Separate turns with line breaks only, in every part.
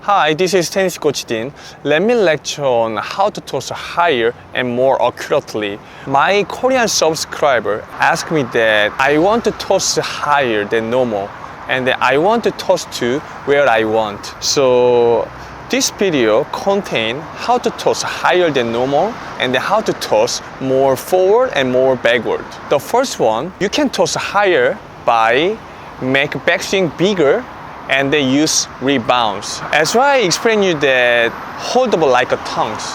Hi, this is tennis coach Dean. Let me lecture on how to toss higher and more accurately. My Korean subscriber asked me that I want to toss higher than normal and that I want to toss to where I want. So this video contains how to toss higher than normal and how to toss more forward and more backward. The first one, you can toss higher by make backswing bigger and then use rebounds. As I explain you that hold the ball like a tongues,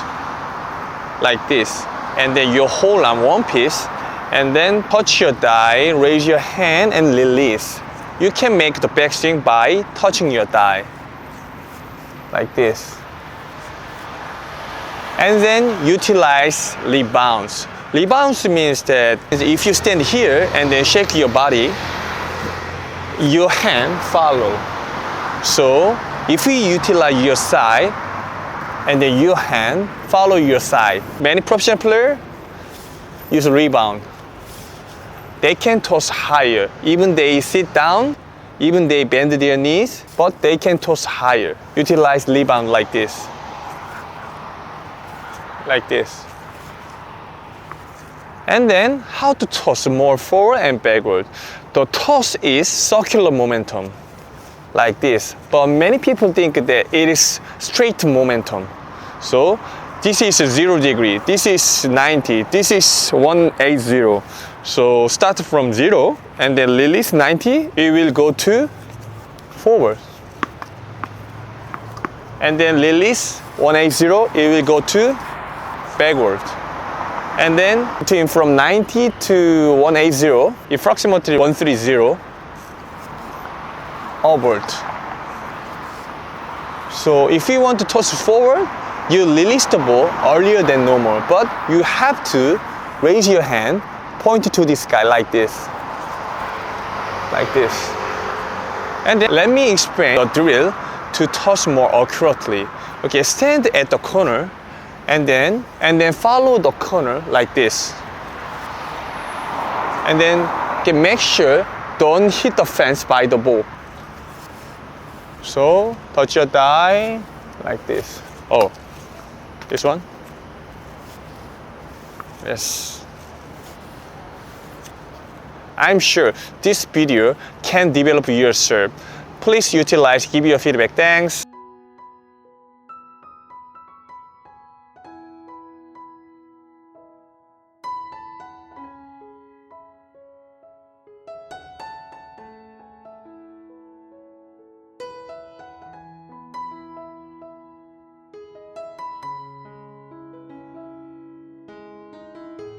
like this, and then you hold on one piece and then touch your thigh, raise your hand and release. You can make the backswing by touching your thigh, like this. And then utilize rebounds. Rebounds means that if you stand here and then shake your body, your hand follow. So if you utilize your side and then your hand follow your side. Many professional players use rebound. They can toss higher. Even they sit down, even they bend their knees, but they can toss higher. Utilize rebound like this. Like this. And then how to toss more forward and backward. The toss is circular momentum, like this. But many people think that it is straight momentum. So this is 0 degree, this is 90, this is 180. So start from 0 and then release 90, it will go to forward. And then release 180, it will go to backward. And then between from 90 to 180, approximately 130, upward. So if you want to toss forward, you release the ball earlier than normal, but you have to raise your hand, point to the sky like this. Like this. And then let me explain the drill to toss more accurately. Okay, stand at the corner and then follow the corner like this. And then make sure don't hit the fence by the ball. So touch your thigh like this. Oh, this one? Yes. I'm sure this video can develop your serve. Please utilize, give your feedback. Thanks.